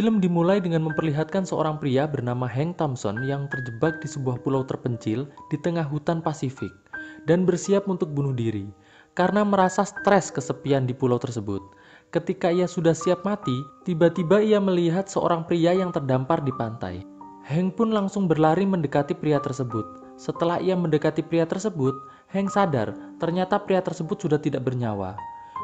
Film dimulai dengan memperlihatkan seorang pria bernama Hank Thompson yang terjebak di sebuah pulau terpencil di tengah hutan Pasifik dan bersiap untuk bunuh diri karena merasa stres kesepian di pulau tersebut. Ketika ia sudah siap mati, tiba-tiba ia melihat seorang pria yang terdampar di pantai. Hank pun langsung berlari mendekati pria tersebut. Setelah ia mendekati pria tersebut, Hank sadar ternyata pria tersebut sudah tidak bernyawa.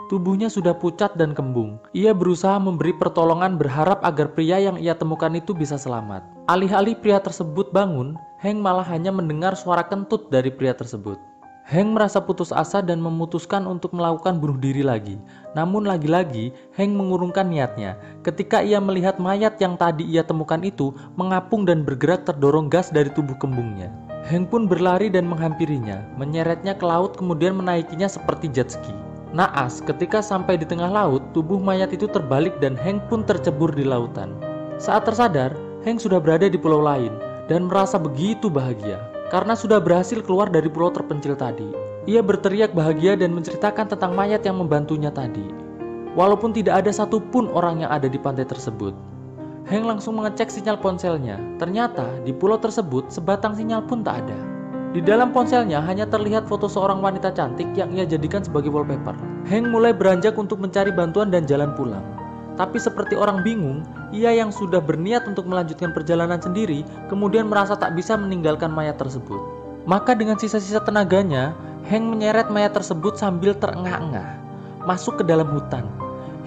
Tubuhnya sudah pucat dan kembung. Ia berusaha memberi pertolongan berharap agar pria yang ia temukan itu bisa selamat. Alih-alih pria tersebut bangun, Hank malah hanya mendengar suara kentut dari pria tersebut. Hank merasa putus asa dan memutuskan untuk melakukan bunuh diri lagi. Namun lagi-lagi, Hank mengurungkan niatnya ketika ia melihat mayat yang tadi ia temukan itu mengapung dan bergerak terdorong gas dari tubuh kembungnya. Hank pun berlari dan menghampirinya, menyeretnya ke laut kemudian menaikinya seperti jet ski. Naas, ketika sampai di tengah laut, tubuh mayat itu terbalik dan Hank pun tercebur di lautan. Saat tersadar, Hank sudah berada di pulau lain dan merasa begitu bahagia karena sudah berhasil keluar dari pulau terpencil tadi. Ia berteriak bahagia dan menceritakan tentang mayat yang membantunya tadi. Walaupun tidak ada satupun orang yang ada di pantai tersebut. Hank langsung mengecek sinyal ponselnya. Ternyata di pulau tersebut sebatang sinyal pun tak ada. Di dalam ponselnya hanya terlihat foto seorang wanita cantik yang ia jadikan sebagai wallpaper. Hank mulai beranjak untuk mencari bantuan dan jalan pulang. Tapi seperti orang bingung, ia yang sudah berniat untuk melanjutkan perjalanan sendiri, kemudian merasa tak bisa meninggalkan mayat tersebut. Maka dengan sisa-sisa tenaganya, Hank menyeret mayat tersebut sambil terengah-engah, masuk ke dalam hutan.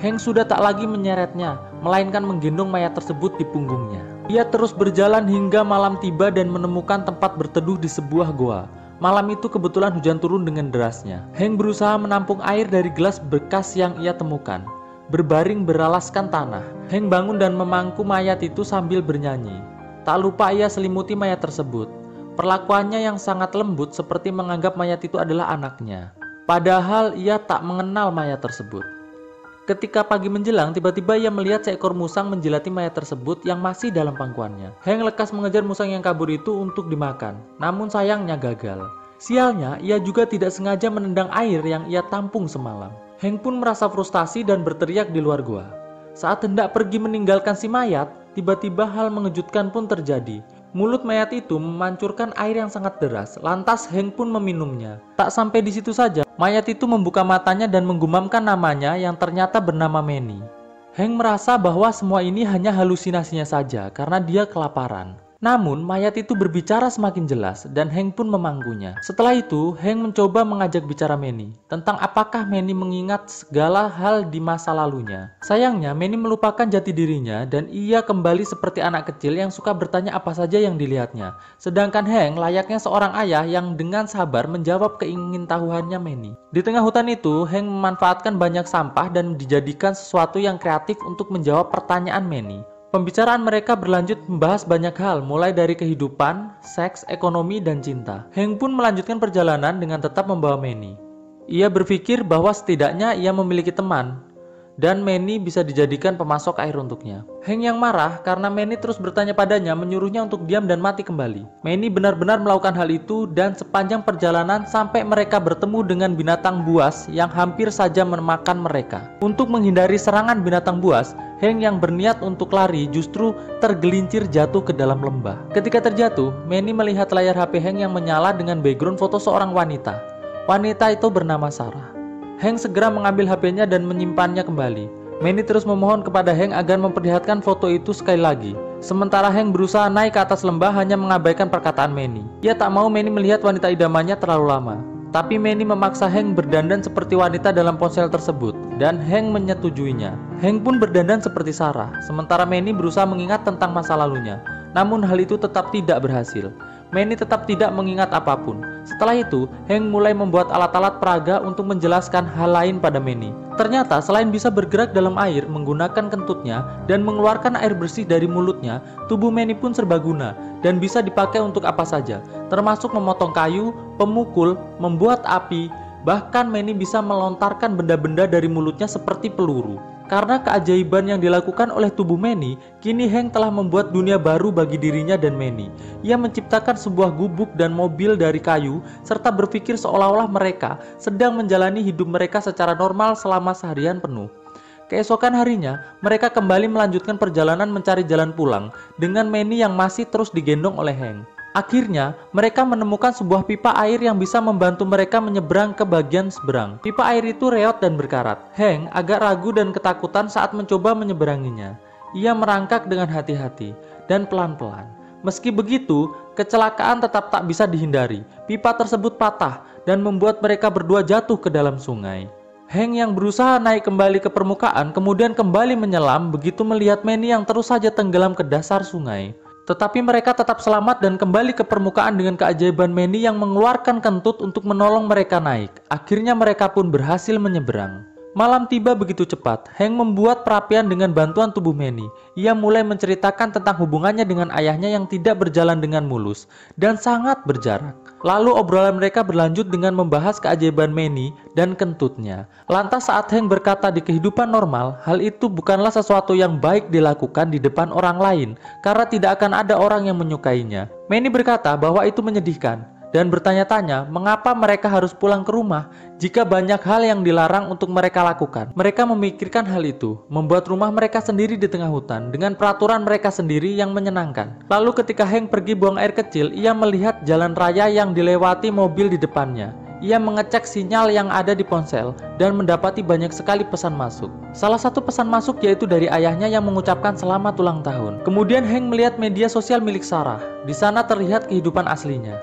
Hank sudah tak lagi menyeretnya, melainkan menggendong mayat tersebut di punggungnya. Ia terus berjalan hingga malam tiba dan menemukan tempat berteduh di sebuah goa. Malam itu kebetulan hujan turun dengan derasnya. Hank berusaha menampung air dari gelas bekas yang ia temukan. Berbaring beralaskan tanah, Hank bangun dan memangku mayat itu sambil bernyanyi. Tak lupa ia selimuti mayat tersebut. Perlakuannya yang sangat lembut seperti menganggap mayat itu adalah anaknya. Padahal ia tak mengenal mayat tersebut. Ketika pagi menjelang, tiba-tiba ia melihat seekor musang menjilati mayat tersebut yang masih dalam pangkuannya. Hank lekas mengejar musang yang kabur itu untuk dimakan, namun sayangnya gagal. Sialnya, ia juga tidak sengaja menendang air yang ia tampung semalam. Hank pun merasa frustasi dan berteriak di luar gua. Saat hendak pergi meninggalkan si mayat, tiba-tiba hal mengejutkan pun terjadi. Mulut mayat itu memancurkan air yang sangat deras, lantas Hank pun meminumnya. Tak sampai di situ saja, mayat itu membuka matanya dan menggumamkan namanya yang ternyata bernama Manny. Hank merasa bahwa semua ini hanya halusinasinya saja karena dia kelaparan. Namun, mayat itu berbicara semakin jelas dan Hank pun memangkunya. Setelah itu, Hank mencoba mengajak bicara Manny tentang apakah Manny mengingat segala hal di masa lalunya. Sayangnya, Manny melupakan jati dirinya dan ia kembali seperti anak kecil yang suka bertanya apa saja yang dilihatnya. Sedangkan Hank layaknya seorang ayah yang dengan sabar menjawab keingintahuannya Manny. Di tengah hutan itu, Hank memanfaatkan banyak sampah dan dijadikan sesuatu yang kreatif untuk menjawab pertanyaan Manny. Pembicaraan mereka berlanjut membahas banyak hal, mulai dari kehidupan, seks, ekonomi, dan cinta. Hank pun melanjutkan perjalanan dengan tetap membawa Manny. Ia berpikir bahwa setidaknya ia memiliki teman, dan Manny bisa dijadikan pemasok air untuknya. Hank yang marah karena Manny terus bertanya padanya, menyuruhnya untuk diam dan mati kembali. Manny benar-benar melakukan hal itu dan sepanjang perjalanan sampai mereka bertemu dengan binatang buas yang hampir saja memakan mereka. Untuk menghindari serangan binatang buas, Hank yang berniat untuk lari justru tergelincir jatuh ke dalam lembah. Ketika terjatuh, Manny melihat layar HP Hank yang menyala dengan background foto seorang wanita. Wanita itu bernama Sarah. Hank segera mengambil HP-nya dan menyimpannya kembali. Manny terus memohon kepada Hank agar memperlihatkan foto itu sekali lagi. Sementara Hank berusaha naik ke atas lembah hanya mengabaikan perkataan Manny. Ia tak mau Manny melihat wanita idamannya terlalu lama. Tapi Manny memaksa Hank berdandan seperti wanita dalam ponsel tersebut, dan Hank menyetujuinya. Hank pun berdandan seperti Sarah, sementara Manny berusaha mengingat tentang masa lalunya. Namun hal itu tetap tidak berhasil. Manny tetap tidak mengingat apapun. Setelah itu, Hank mulai membuat alat-alat peraga untuk menjelaskan hal lain pada Manny. Ternyata selain bisa bergerak dalam air menggunakan kentutnya dan mengeluarkan air bersih dari mulutnya, tubuh Manny pun serbaguna dan bisa dipakai untuk apa saja, termasuk memotong kayu, pemukul, membuat api, bahkan Manny bisa melontarkan benda-benda dari mulutnya seperti peluru. Karena keajaiban yang dilakukan oleh tubuh Manny, kini Hank telah membuat dunia baru bagi dirinya dan Manny. Ia menciptakan sebuah gubuk dan mobil dari kayu, serta berpikir seolah-olah mereka sedang menjalani hidup mereka secara normal selama seharian penuh. Keesokan harinya, mereka kembali melanjutkan perjalanan mencari jalan pulang dengan Manny yang masih terus digendong oleh Hank. Akhirnya, mereka menemukan sebuah pipa air yang bisa membantu mereka menyeberang ke bagian seberang. Pipa air itu reot dan berkarat. Hank agak ragu dan ketakutan saat mencoba menyeberanginya. Ia merangkak dengan hati-hati dan pelan-pelan. Meski begitu, kecelakaan tetap tak bisa dihindari. Pipa tersebut patah dan membuat mereka berdua jatuh ke dalam sungai. Hank yang berusaha naik kembali ke permukaan kemudian kembali menyelam begitu melihat Manny yang terus saja tenggelam ke dasar sungai. Tetapi mereka tetap selamat dan kembali ke permukaan dengan keajaiban Manny yang mengeluarkan kentut untuk menolong mereka naik. Akhirnya mereka pun berhasil menyeberang. Malam tiba begitu cepat. Hank membuat perapian dengan bantuan tubuh Manny. Ia mulai menceritakan tentang hubungannya dengan ayahnya yang tidak berjalan dengan mulus dan sangat berjarak. Lalu obrolan mereka berlanjut dengan membahas keajaiban Manny dan kentutnya. Lantas saat Hank berkata di kehidupan normal, hal itu bukanlah sesuatu yang baik dilakukan di depan orang lain karena tidak akan ada orang yang menyukainya. Manny berkata bahwa itu menyedihkan dan bertanya-tanya mengapa mereka harus pulang ke rumah jika banyak hal yang dilarang untuk mereka lakukan. Mereka memikirkan hal itu, membuat rumah mereka sendiri di tengah hutan dengan peraturan mereka sendiri yang menyenangkan. Lalu ketika Hank pergi buang air kecil, ia melihat jalan raya yang dilewati mobil di depannya. Ia mengecek sinyal yang ada di ponsel dan mendapati banyak sekali pesan masuk. Salah satu pesan masuk yaitu dari ayahnya yang mengucapkan selamat ulang tahun. Kemudian Hank melihat media sosial milik Sarah. Di sana terlihat kehidupan aslinya.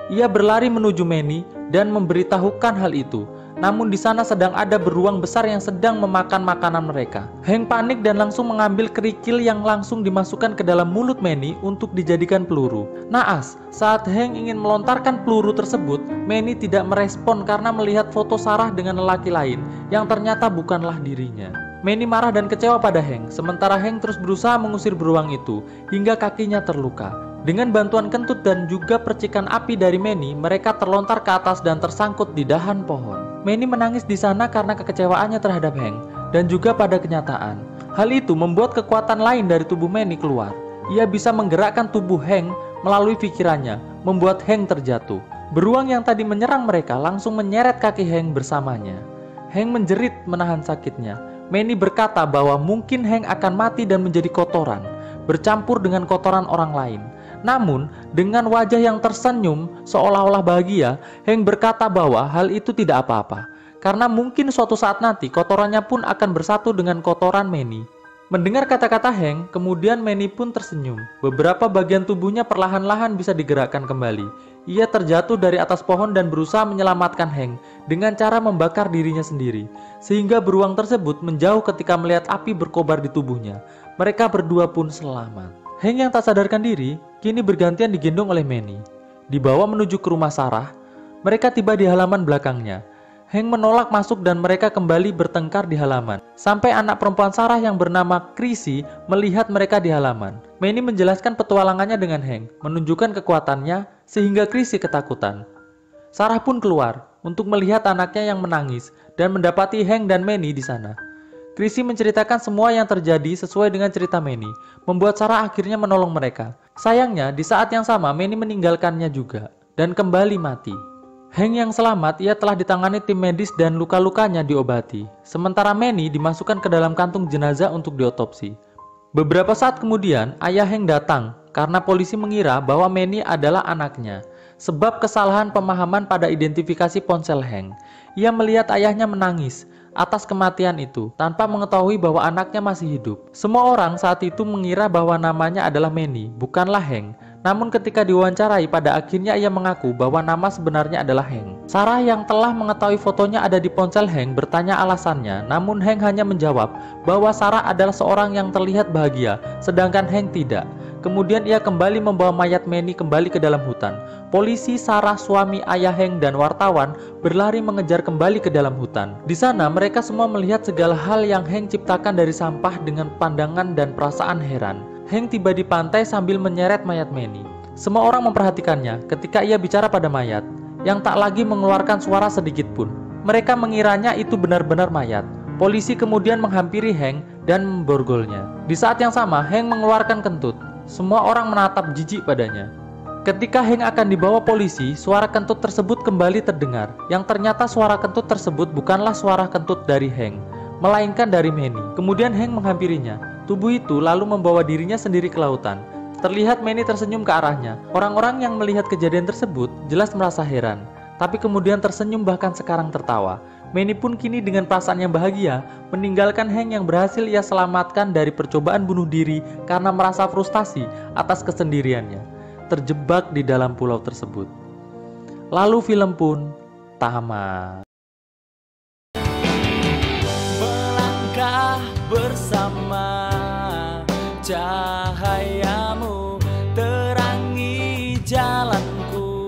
Ia berlari menuju Manny dan memberitahukan hal itu. Namun di sana sedang ada beruang besar yang sedang memakan makanan mereka. Hank panik dan langsung mengambil kerikil yang langsung dimasukkan ke dalam mulut Manny untuk dijadikan peluru. Naas, saat Hank ingin melontarkan peluru tersebut, Manny tidak merespon karena melihat foto Sarah dengan lelaki lain yang ternyata bukanlah dirinya. Manny marah dan kecewa pada Hank, sementara Hank terus berusaha mengusir beruang itu hingga kakinya terluka. Dengan bantuan kentut dan juga percikan api dari Manny, mereka terlontar ke atas dan tersangkut di dahan pohon. Manny menangis di sana karena kekecewaannya terhadap Hank dan juga pada kenyataan. Hal itu membuat kekuatan lain dari tubuh Manny keluar. Ia bisa menggerakkan tubuh Hank melalui pikirannya, membuat Hank terjatuh. Beruang yang tadi menyerang mereka langsung menyeret kaki Hank bersamanya. Hank menjerit menahan sakitnya. Manny berkata bahwa mungkin Hank akan mati dan menjadi kotoran, bercampur dengan kotoran orang lain. Namun, dengan wajah yang tersenyum seolah-olah bahagia, Hank berkata bahwa hal itu tidak apa-apa, karena mungkin suatu saat nanti kotorannya pun akan bersatu dengan kotoran Manny. Mendengar kata-kata Hank, kemudian Manny pun tersenyum. Beberapa bagian tubuhnya perlahan-lahan bisa digerakkan kembali. Ia terjatuh dari atas pohon dan berusaha menyelamatkan Hank dengan cara membakar dirinya sendiri, sehingga beruang tersebut menjauh ketika melihat api berkobar di tubuhnya. Mereka berdua pun selamat. Hank yang tak sadarkan diri, kini bergantian digendong oleh Manny. Dibawa menuju ke rumah Sarah, mereka tiba di halaman belakangnya. Hank menolak masuk dan mereka kembali bertengkar di halaman. Sampai anak perempuan Sarah yang bernama Chrissy melihat mereka di halaman. Manny menjelaskan petualangannya dengan Hank, menunjukkan kekuatannya sehingga Chrissy ketakutan. Sarah pun keluar untuk melihat anaknya yang menangis dan mendapati Hank dan Manny di sana. Chrissy menceritakan semua yang terjadi sesuai dengan cerita Manny, membuat Sarah akhirnya menolong mereka. Sayangnya, di saat yang sama Manny meninggalkannya juga dan kembali mati. Hank yang selamat, ia telah ditangani tim medis dan luka-lukanya diobati. Sementara Manny dimasukkan ke dalam kantung jenazah untuk diotopsi. Beberapa saat kemudian, ayah Hank datang karena polisi mengira bahwa Manny adalah anaknya. Sebab kesalahan pemahaman pada identifikasi ponsel Hank. Ia melihat ayahnya menangis atas kematian itu tanpa mengetahui bahwa anaknya masih hidup. Semua orang saat itu mengira bahwa namanya adalah Manny, bukanlah Hank. Namun ketika diwawancarai, pada akhirnya ia mengaku bahwa nama sebenarnya adalah Hank. Sarah yang telah mengetahui fotonya ada di ponsel Hank bertanya alasannya, namun Hank hanya menjawab bahwa Sarah adalah seorang yang terlihat bahagia, sedangkan Hank tidak. Kemudian ia kembali membawa mayat Manny kembali ke dalam hutan. Polisi, Sarah, suami, ayah Hank, dan wartawan berlari mengejar kembali ke dalam hutan. Di sana mereka semua melihat segala hal yang Hank ciptakan dari sampah dengan pandangan dan perasaan heran. Hank tiba di pantai sambil menyeret mayat Manny. Semua orang memperhatikannya ketika ia bicara pada mayat, yang tak lagi mengeluarkan suara sedikit pun. Mereka mengiranya itu benar-benar mayat. Polisi kemudian menghampiri Hank dan memborgolnya. Di saat yang sama, Hank mengeluarkan kentut. Semua orang menatap jijik padanya. Ketika Hank akan dibawa polisi, suara kentut tersebut kembali terdengar. Yang ternyata suara kentut tersebut bukanlah suara kentut dari Hank, melainkan dari Manny. Kemudian Hank menghampirinya. Tubuh itu lalu membawa dirinya sendiri ke lautan. Terlihat Manny tersenyum ke arahnya. Orang-orang yang melihat kejadian tersebut jelas merasa heran, tapi kemudian tersenyum bahkan sekarang tertawa. Manny pun kini dengan perasaan yang bahagia meninggalkan Hank yang berhasil ia selamatkan dari percobaan bunuh diri karena merasa frustasi atas kesendiriannya, terjebak di dalam pulau tersebut. Lalu film pun tamat. Melangkah bersama, cahayamu terangi jalanku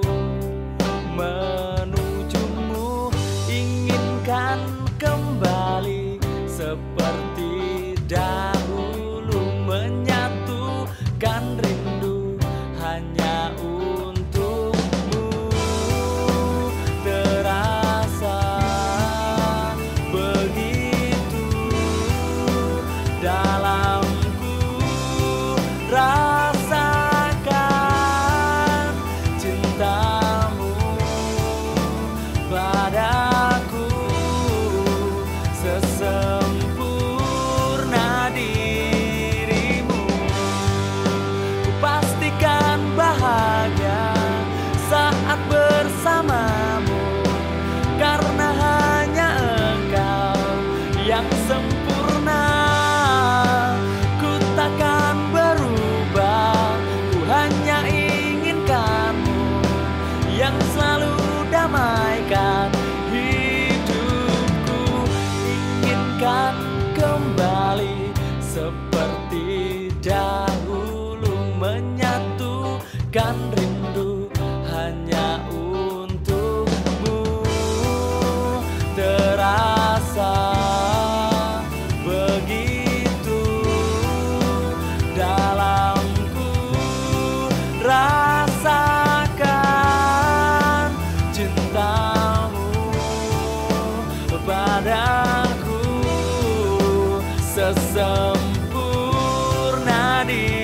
menujumu, inginkan kembali seperti dahulu, menyatukan rindu hanya untukmu. Terasa begitu dalamku, rasakan cintamu padaku sesempurna dirimu. Ku pastikan bahagia saat bersamamu, karena hanya engkau yang sempurna. Ku takkan berubah, ku hanya inginkanmu yang selalu damaikan hidupku. Inginkan kembali seperti dahulu, menyatukan rindu hanya untukmu. Terasa begitu dalamku, rasakan cintamu padaku sesempurna dirimu.